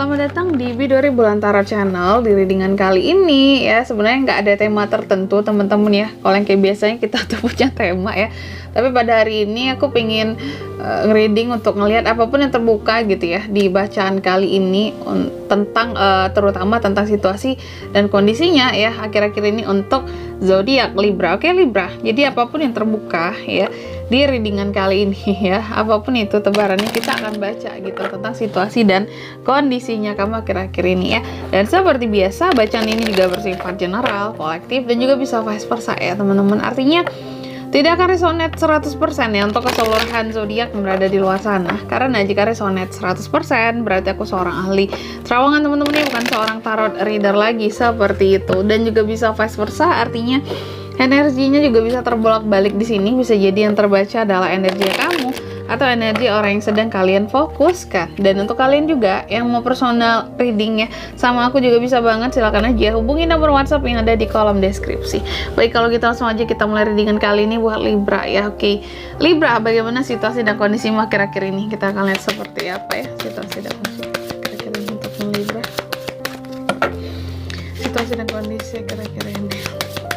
Selamat datang di Bidori Bulan Tarot Channel. Di readingan kali ini ya, sebenarnya nggak ada tema tertentu teman-teman ya. Kalau yang kayak biasanya kita tuh punya tema ya. Tapi pada hari ini aku pengen reading untuk ngelihat apapun yang terbuka gitu ya di bacaan kali ini tentang terutama tentang situasi dan kondisinya ya akhir-akhir ini untuk zodiak Libra. Oke Libra. Jadi apapun yang terbuka ya di readingan kali ini ya, apapun itu tebarannya kita akan baca gitu tentang situasi dan kondisinya kamu akhir-akhir ini ya. Dan seperti biasa bacaan ini juga bersifat general, kolektif dan juga bisa vice versa ya teman-teman. Artinya tidak akan resonate 100% ya untuk keseluruhan zodiak yang berada di luar sana. Karena jika resonate 100% berarti aku seorang ahli terawangan teman-teman ya, bukan seorang tarot reader lagi seperti itu. Dan juga bisa vice versa, artinya energinya juga bisa terbolak-balik di sini. Bisa jadi yang terbaca adalah energi kamu atau energi orang yang sedang kalian fokuskan. Dan untuk kalian juga yang mau personal readingnya sama aku juga bisa banget, silakan aja hubungi nomor WhatsApp yang ada di kolom deskripsi. Baik, kalau kita langsung aja kita mulai readingan kali ini buat Libra ya. Oke, Libra, bagaimana situasi dan kondisi akhir-akhir ini? Kita akan lihat seperti apa ya situasi dan kondisi akhir-akhir ini untuk Libra. Situasi dan kondisi akhir-akhir ini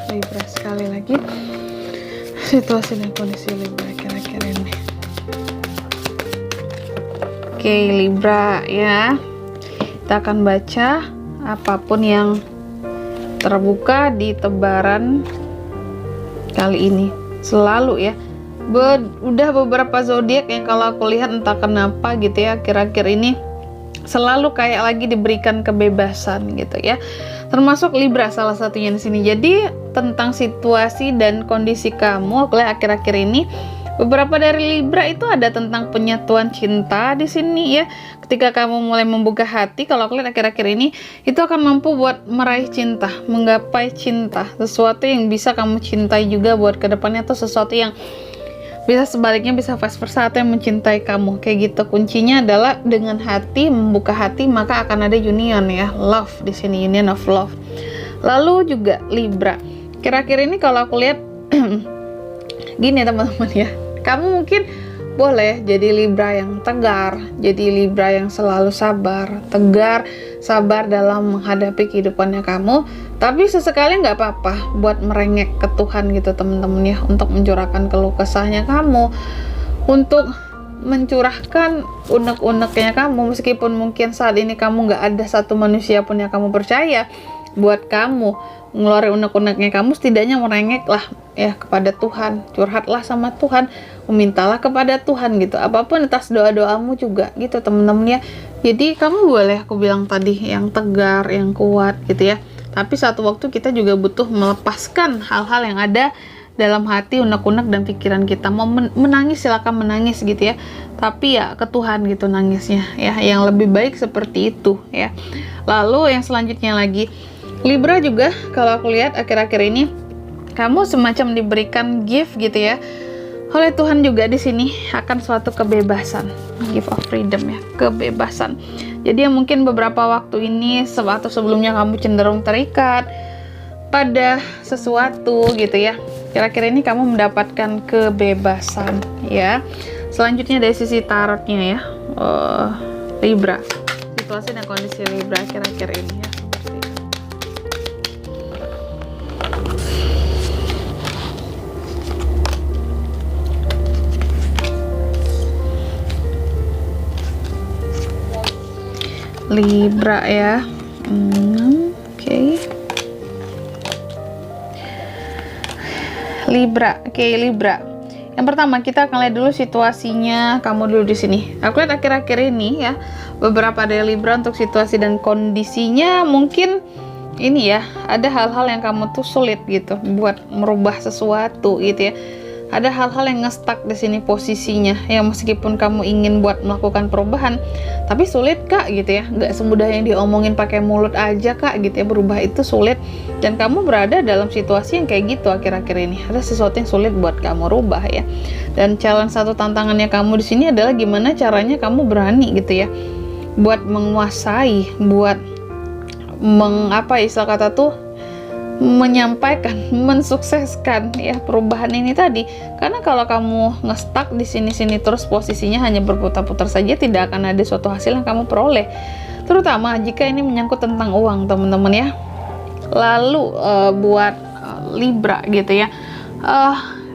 Libra, sekali lagi situasi dan kondisi Libra akhir-akhir ini. Oke Libra ya, kita akan baca apapun yang terbuka di tebaran kali ini. Selalu ya, udah beberapa zodiak yang kalau aku lihat entah kenapa gitu ya akhir-akhir ini selalu kayak lagi diberikan kebebasan gitu ya. Termasuk Libra salah satunya di sini. Jadi tentang situasi dan kondisi kamu aku lihat akhir-akhir ini, beberapa dari Libra itu ada tentang penyatuan cinta di sini ya. Ketika kamu mulai membuka hati, kalau aku lihat akhir-akhir ini itu akan mampu buat meraih cinta, menggapai cinta, sesuatu yang bisa kamu cintai juga buat kedepannya, atau sesuatu yang bisa sebaliknya, bisa vice versa, atau yang mencintai kamu kayak gitu. Kuncinya adalah dengan hati, membuka hati, maka akan ada union ya, love di sini, union of love. Lalu juga Libra, kira-kira ini kalau aku lihat gini teman-teman ya, kamu mungkin boleh jadi Libra yang tegar, jadi Libra yang selalu sabar, tegar, sabar dalam menghadapi kehidupannya kamu. Tapi sesekali nggak apa-apa buat merengek ke Tuhan gitu teman-teman ya, untuk mencurahkan keluh kesahnya kamu, untuk mencurahkan unek-uneknya kamu, meskipun mungkin saat ini kamu nggak ada satu manusia pun yang kamu percaya buat kamu ngeluarin unek-uneknya kamu, setidaknya merengek lah ya kepada Tuhan, curhatlah sama Tuhan, memintalah kepada Tuhan gitu, apapun atas doa-doamu juga gitu temen-temen ya. Jadi kamu boleh, aku bilang tadi, yang tegar, yang kuat gitu ya. Tapi satu waktu kita juga butuh melepaskan hal-hal yang ada dalam hati, unek-unek dan pikiran kita. Mau menangis silakan menangis gitu ya, tapi ya ke Tuhan gitu nangisnya ya, yang lebih baik seperti itu ya. Lalu yang selanjutnya lagi Libra juga kalau aku lihat akhir-akhir ini kamu semacam diberikan gift gitu ya oleh Tuhan juga di sini, akan suatu kebebasan, gift of freedom ya, kebebasan. Jadi yang mungkin beberapa waktu ini atau sebelumnya kamu cenderung terikat pada sesuatu gitu ya, kira-kira ini kamu mendapatkan kebebasan ya. Selanjutnya dari sisi tarotnya ya, Libra, situasi dan kondisi Libra akhir-akhir ini ya. Libra ya, oke. Libra, oke Libra. Yang pertama kita akan lihat dulu situasinya kamu dulu di sini. Aku lihat akhir-akhir ini ya, beberapa dari Libra untuk situasi dan kondisinya mungkin ini ya, ada hal-hal yang kamu tuh sulit gitu buat merubah sesuatu gitu ya. Ada hal-hal yang nge-stuck di sini posisinya, yang meskipun kamu ingin buat melakukan perubahan, tapi sulit kak gitu ya, nggak semudah yang diomongin pakai mulut aja kak gitu ya, berubah itu sulit. Dan kamu berada dalam situasi yang kayak gitu akhir-akhir ini, ada sesuatu yang sulit buat kamu rubah ya. Dan challenge satu tantangannya kamu di sini adalah gimana caranya kamu berani gitu ya, buat menguasai, buat istilah kata tuh, menyampaikan, mensukseskan ya perubahan ini tadi. Karena kalau kamu nge-stuck di sini-sini terus posisinya hanya berputar-putar saja, tidak akan ada suatu hasil yang kamu peroleh. terutama jika ini menyangkut tentang uang teman-teman ya. Lalu buat Libra gitu ya,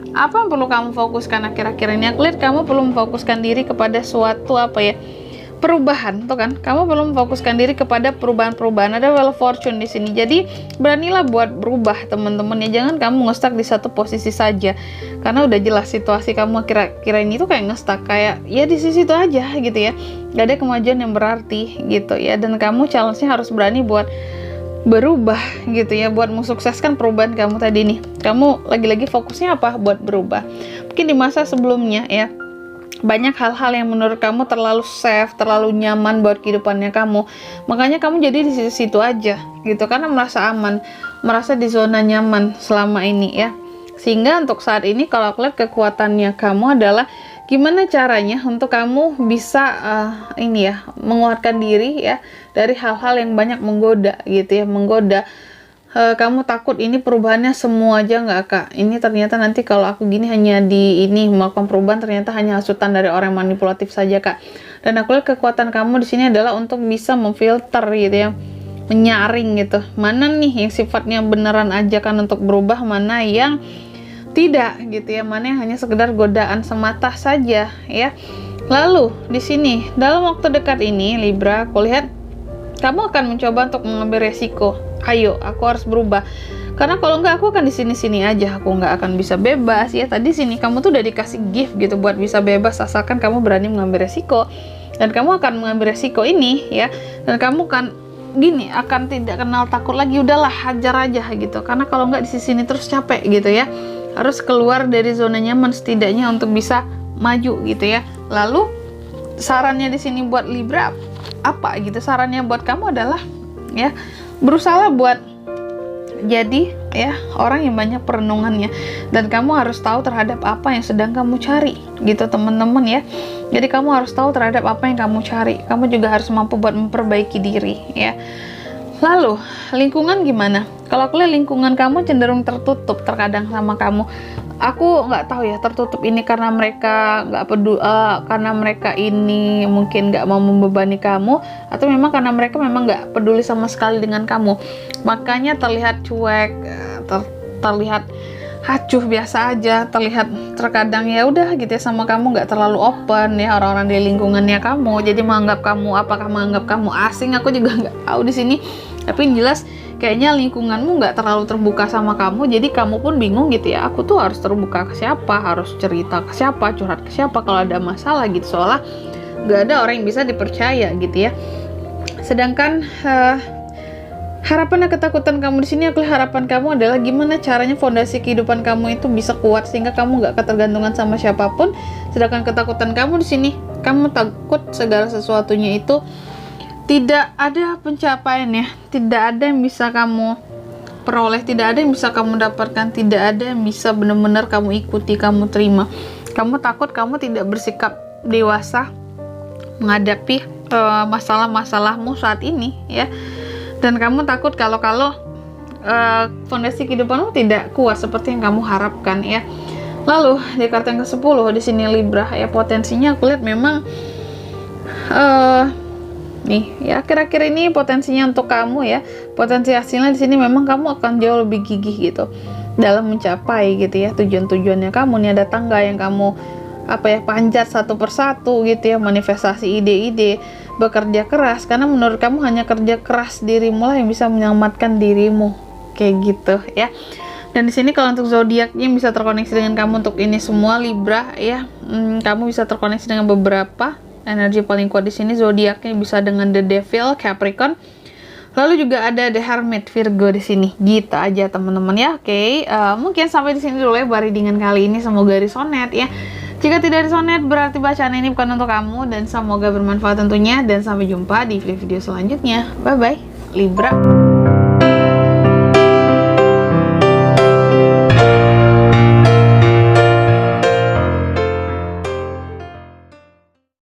apa yang perlu kamu fokuskan akhir-akhir ini? Aku lihat kamu perlu memfokuskan diri kepada suatu perubahan, tuh kan? Kamu perlu memfokuskan diri kepada perubahan-perubahan. Ada Wheel of Fortune di sini. Jadi beranilah buat berubah, teman-teman ya. Jangan kamu ngestak di satu posisi saja. Karena udah jelas situasi kamu kira-kira ini tuh kayak ngestak, kayak ya di sisi itu aja gitu ya. Gak ada kemajuan yang berarti gitu ya. Dan kamu challenge-nya harus berani buat berubah gitu ya, buat mensukseskan perubahan kamu tadi nih. Kamu lagi-lagi fokusnya apa? Buat berubah. Mungkin di masa sebelumnya ya, banyak hal-hal yang menurut kamu terlalu safe, terlalu nyaman buat kehidupannya kamu. Makanya kamu jadi di situ-situ aja gitu, karena merasa aman, merasa di zona nyaman selama ini ya. Sehingga untuk saat ini kalau aku lihat kekuatannya kamu adalah gimana caranya untuk kamu bisa menguatkan diri ya dari hal-hal yang banyak menggoda gitu ya, menggoda. Kamu takut ini perubahannya semua aja nggak kak? Ini ternyata nanti kalau aku gini hanya melakukan perubahan ternyata hanya hasutan dari orang manipulatif saja kak. Dan aku lihat kekuatan kamu di sini adalah untuk bisa memfilter gitu ya, menyaring gitu. Mana nih yang sifatnya beneran ajakan untuk berubah, mana yang tidak gitu ya, mana yang hanya sekedar godaan semata saja ya. Lalu di sini dalam waktu dekat ini Libra, aku lihat kamu akan mencoba untuk mengambil resiko. Ayo, aku harus berubah. Karena kalau enggak aku akan di sini-sini aja, aku nggak akan bisa bebas ya. Tadi sini kamu tuh udah dikasih gift gitu buat bisa bebas asalkan kamu berani mengambil resiko. Dan kamu akan mengambil resiko ini ya. Dan kamu kan akan tidak kenal takut lagi. Udahlah, hajar aja gitu. Karena kalau nggak di sini terus capek gitu ya. Harus keluar dari zona nyaman setidaknya untuk bisa maju gitu ya. Lalu sarannya di sini buat Libra apa gitu? Sarannya buat kamu adalah ya, berusaha buat jadi ya orang yang banyak perenungannya, dan kamu harus tahu terhadap apa yang sedang kamu cari gitu teman-teman ya. Jadi kamu harus tahu terhadap apa yang kamu cari. Kamu juga harus mampu buat memperbaiki diri ya. Lalu lingkungan gimana? Kalau aku lihat lingkungan kamu cenderung tertutup terkadang sama kamu. Aku nggak tahu ya, tertutup ini karena mereka nggak peduli, karena mereka ini mungkin nggak mau membebani kamu, atau memang karena mereka memang nggak peduli sama sekali dengan kamu. Makanya terlihat cuek, terlihat acuh biasa aja, terlihat terkadang ya udah gitu ya sama kamu, nggak terlalu open ya orang-orang di lingkungannya kamu. Jadi menganggap kamu, apakah menganggap kamu asing? Aku juga nggak tahu di sini. Tapi yang jelas kayaknya lingkunganmu nggak terlalu terbuka sama kamu, jadi kamu pun bingung gitu ya, aku tuh harus terbuka ke siapa, harus cerita ke siapa, curhat ke siapa kalau ada masalah gitu, soalnya nggak ada orang yang bisa dipercaya gitu ya. Sedangkan harapan dan ketakutan kamu di sini, aku lihat harapan kamu adalah gimana caranya fondasi kehidupan kamu itu bisa kuat sehingga kamu nggak ketergantungan sama siapapun. Sedangkan ketakutan kamu di sini, kamu takut segala sesuatunya itu tidak ada pencapaian ya, tidak ada yang bisa kamu peroleh, tidak ada yang bisa kamu dapatkan, tidak ada yang bisa benar-benar kamu ikuti, kamu terima. Kamu takut kamu tidak bersikap dewasa menghadapi masalah-masalahmu saat ini ya. Dan kamu takut kalau fondasi kehidupanmu tidak kuat seperti yang kamu harapkan ya. Lalu di kartu yang ke-10 di sini Libra ya, potensinya aku lihat memang nih ya, akhir-akhir ini potensinya untuk kamu ya, potensi hasilnya di sini memang kamu akan jauh lebih gigih gitu dalam mencapai gitu ya tujuan-tujuannya kamu. Nih ada tangga yang kamu panjat satu persatu gitu ya, manifestasi ide-ide, bekerja keras, karena menurut kamu hanya kerja keras dirimu lah yang bisa menyelamatkan dirimu kayak gitu ya. Dan di sini kalau untuk zodiaknya bisa terkoneksi dengan kamu untuk ini semua Libra ya, kamu bisa terkoneksi dengan beberapa energi paling kuat di sini. Zodiaknya bisa dengan The Devil, Capricorn. Lalu juga ada The Hermit, Virgo di sini. Gitu aja teman-teman ya. Oke, mungkin sampai di sini dulu ya readingan kali ini. Semoga resonate ya. Jika tidak resonate berarti bacaan ini bukan untuk kamu, dan semoga bermanfaat tentunya. Dan sampai jumpa di video selanjutnya. Bye bye Libra.